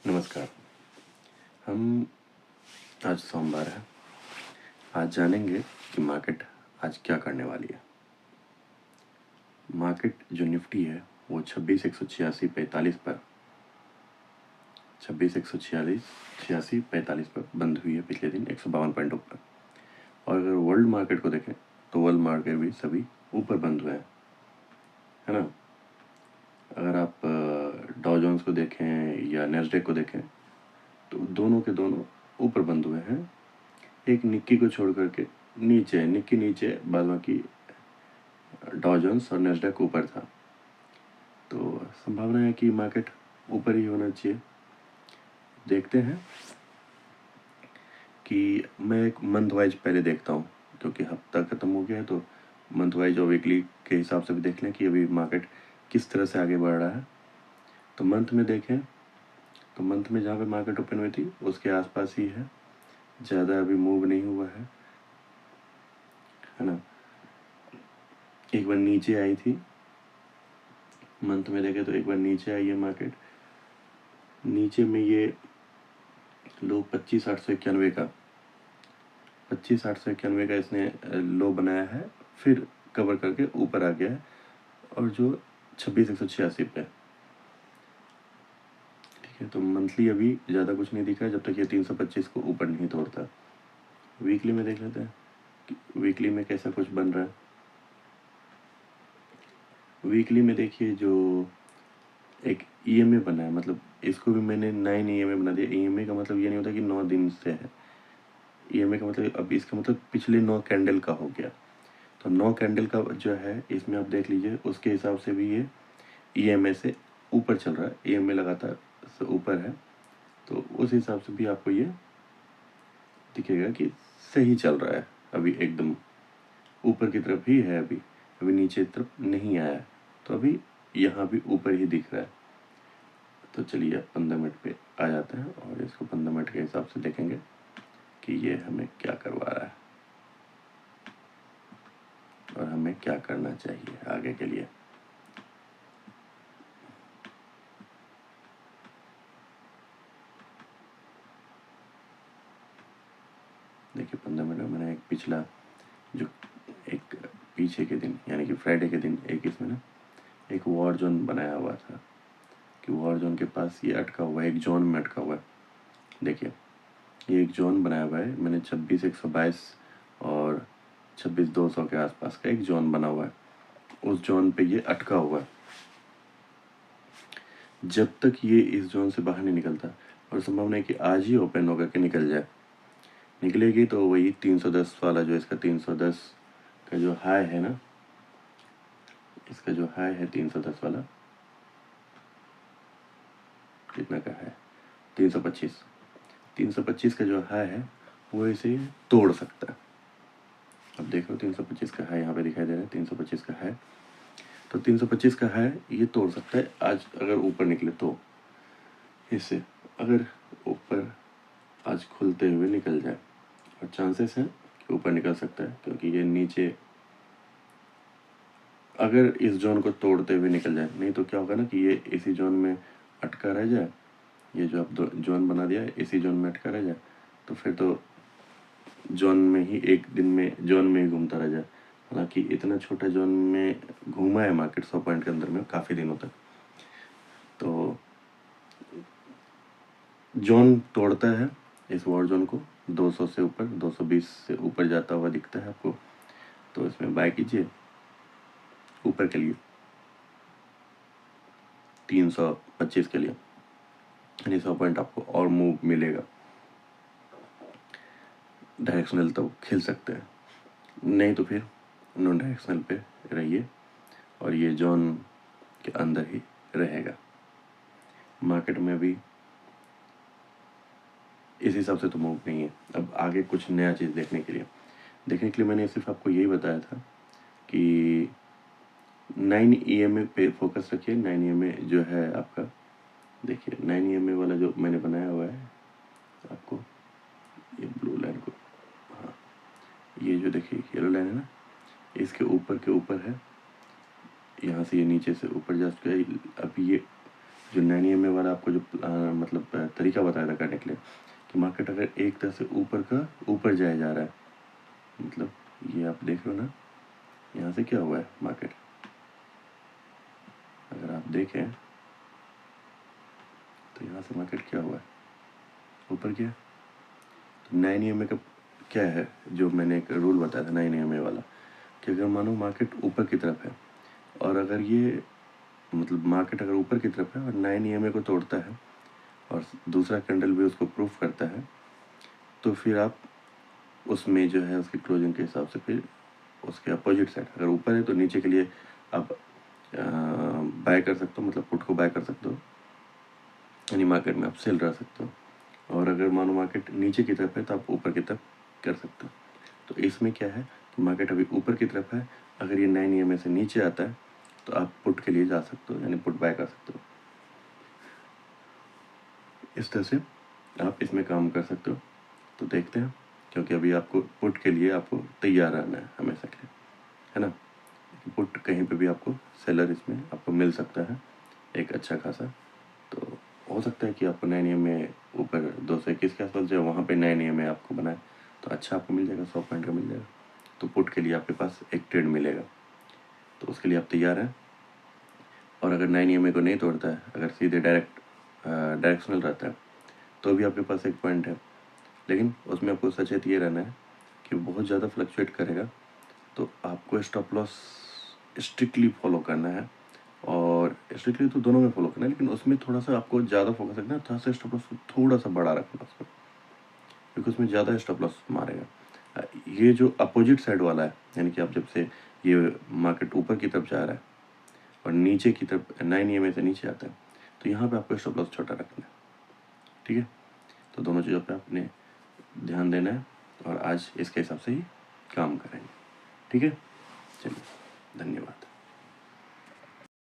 नमस्कार। हम आज सोमवार है। आज जानेंगे कि मार्केट आज क्या करने वाली है। मार्केट जो निफ्टी है वो 26,186.45 पर 26,186.46 पर बंद हुई है पिछले दिन 152 पॉइंट ऊपर। और अगर वर्ल्ड मार्केट को देखें तो वर्ल्ड मार्केट भी सभी ऊपर बंद हुए हैं, है ना। अगर आप डॉ जोन्स को देखें या नैस्डैक को देखें तो दोनों के दोनों ऊपर बंद हुए हैं। एक निक्की को छोड़ करके निक्की नीचे, बाद बाकी डॉ जोन्स और नैस्डैक ऊपर था। तो संभावना है कि मार्केट ऊपर ही होना चाहिए। देखते हैं कि मैं एक मंथ वाइज पहले देखता हूँ, क्योंकि हफ्ता ख़त्म हो गया है तो मंथ वाइज और वीकली के हिसाब से भी देख लें कि अभी मार्केट किस तरह से आगे बढ़ रहा है। तो मंथ में देखें तो मंथ में जहाँ पे मार्केट ओपन हुई थी उसके आसपास ही है, ज़्यादा अभी मूव नहीं हुआ है ना। एक बार नीचे आई थी, मंथ में देखें तो एक बार नीचे आई है मार्केट। नीचे में ये लो 25,891 का 25,891 का इसने लो बनाया है, फिर कवर करके ऊपर आ गया है और जो 26,186 पे। ठीक है, तो मंथली अभी ज़्यादा कुछ नहीं दिखा है जब तक ये 325 को ऊपर नहीं तोड़ता। वीकली में देख लेते हैं कि वीकली में कैसा कुछ बन रहा है। वीकली में देखिए जो एक ईएमए बना है, मतलब इसको भी मैंने 9 ईएमए बना दिया। ईएमए का मतलब ये नहीं होता कि 9 दिन से है। ईएमए का मतलब अब इसका मतलब पिछले 9 कैंडल का हो गया। तो 9 कैंडल का जो है इसमें आप देख लीजिए, उसके हिसाब से भी ये ईएमए से ऊपर चल रहा है। ईएमए लगातार से ऊपर है, तो उस हिसाब से भी आपको ये दिखेगा कि सही चल रहा है। अभी एकदम ऊपर की तरफ ही है, अभी नीचे की तरफ नहीं आया है, तो अभी यहाँ भी ऊपर ही दिख रहा है। तो चलिए 15 मिनट पे आ जाते हैं और इसको 15 मिनट के हिसाब से देखेंगे कि ये हमें क्या करवा रहा है और हमें क्या करना चाहिए आगे के लिए। देखिए 15 मिनट में मैंने एक पिछला जो एक पीछे के दिन यानी कि फ्राइडे के दिन एक इसमें ना एक वॉर जोन बनाया हुआ था कि वॉर जोन के पास ये अटका हुआ है, एक जोन में अटका हुआ है। देखिए ये एक जोन बनाया हुआ है, मैंने 26,122 और 26,200 के आसपास का एक जोन बना हुआ है। उस जोन पे ये अटका हुआ है। जब तक ये इस जोन से बाहर नहीं निकलता, और संभावना है कि आज ही ओपन होकर के निकल जाए, निकलेगी तो वही 310 वाला जो इसका 310 का जो हाई है ना, इसका जो हाई है 310 वाला, कितना का है 325 का जो हाई है वो इसे तोड़ सकता है। अब देखो 325 का हाई यहाँ पे दिखाई दे रहा है, 325 का हाई, तो 325 का हाई ये तोड़ सकता है आज अगर ऊपर निकले तो। इससे अगर ऊपर आज खुलते हुए निकल जाए, और चांसेस हैं कि ऊपर निकल सकता है, क्योंकि ये नीचे अगर इस जोन को तोड़ते हुए निकल जाए, नहीं तो क्या होगा ना कि ये इसी जोन में अटका रह जाए। ये जो अब जोन बना दिया है इसी जोन में अटका रह जाए, तो फिर तो जोन में ही एक दिन में जोन में ही घूमता रह जाए। हालांकि इतना छोटा जोन में घूमा है मार्केट 100 पॉइंट के अंदर में काफ़ी दिनों तक। तो जोन तोड़ता है इस वॉर जोन को, 200 से ऊपर 220 से ऊपर जाता हुआ दिखता है आपको, तो इसमें बाय कीजिए ऊपर के लिए 325 के लिए, यानी 100 पॉइंट आपको और मूव मिलेगा। डायरेक्शनल तो खेल सकते हैं, नहीं तो फिर नॉन डायरेक्शनल पे रहिए और ये जोन के अंदर ही रहेगा। मार्केट में भी इस हिसाब से तो मूव नहीं है। अब आगे कुछ नया चीज़ देखने के लिए मैंने सिर्फ आपको यही बताया था कि 9 EMA पे फोकस रखिए। 9 EMA जो है आपका, देखिए 9 EMA वाला जो मैंने बनाया हुआ है आपको, ये ब्लू लाइन को, हाँ ये जो देखिए येलो लाइन है ना, इसके ऊपर के ऊपर है, यहाँ से ये नीचे से ऊपर जा चुका है। अब ये जो 9 EMA वाला आपको जो मतलब तरीका बताया था करने के लिए कि मार्केट अगर एक तरह से ऊपर का ऊपर जाया जा रहा है, मतलब ये आप देख रहे हो ना, यहाँ से क्या हुआ है मार्केट, अगर आप देखें तो यहाँ से मार्केट क्या हुआ है, ऊपर गया। तो 9 EMA का क्या है, जो मैंने एक रूल बताया था 9 EMA वाला, कि अगर मानो मार्केट ऊपर की तरफ है और अगर ये मतलब मार्केट अगर ऊपर की तरफ है और 9 EMA को तोड़ता है और दूसरा कैंडल भी उसको प्रूफ करता है, तो फिर आप उसमें जो है उसकी क्लोजिंग के हिसाब से फिर उसके अपोजिट साइड अगर ऊपर है तो नीचे के लिए आप बाय कर सकते हो, मतलब पुट को बाय कर सकते हो, यानी मार्केट में आप सेल रह सकते हो। और अगर मानो मार्केट नीचे की तरफ है तो आप ऊपर की तरफ कर सकते हो। तो इसमें क्या है कि मार्केट अभी ऊपर की तरफ है, अगर ये 9 EMA से नीचे आता है तो आप पुट के लिए जा सकते हो, यानी पुट बाय कर सकते हो। इस तरह से आप इसमें काम कर सकते हो। तो देखते हैं, क्योंकि अभी आपको पुट के लिए आपको तैयार रहना है हमेशा के लिए, है ना। पुट कहीं पे भी आपको सेलर इसमें आपको मिल सकता है एक अच्छा खासा। तो हो सकता है कि आपको 9 EMA ऊपर 221 के आसपास जो वहाँ पे 9 EMA आपको बनाए तो अच्छा आपको मिल जाएगा, 100 पॉइंट का मिल जाएगा। तो पुट के लिए आपके पास एक ट्रेड मिलेगा, तो उसके लिए आप तैयार हैं। और अगर 9 EMA को नहीं तोड़ता है, अगर सीधे डायरेक्शनल रहता है तो भी आपके पास एक पॉइंट है, लेकिन उसमें आपको सचेत ये रहना है कि बहुत ज़्यादा फ्लक्चुएट करेगा, तो आपको स्टॉप लॉस स्ट्रिक्टली फॉलो करना है। और स्ट्रिक्टली तो दोनों में फॉलो करना है, लेकिन उसमें थोड़ा सा आपको ज़्यादा फोकस रखना है, थोड़ा सा स्टॉप लॉस थोड़ा सा बड़ा रखना है उसमें, क्योंकि उसमें ज़्यादा स्टॉप लॉस मारेगा। ये जो अपोजिट साइड वाला है, यानी कि आप जब से ये मार्केट ऊपर की तरफ जा रहा है और नीचे की तरफ 9 EMA से नीचे आता है, तो यहाँ पे आपको स्टॉप लॉस छोटा रखना है, ठीक है। तो दोनों चीज़ों पे आपने ध्यान देना है और आज इसके हिसाब से ही काम करेंगे, ठीक है। चलिए, धन्यवाद।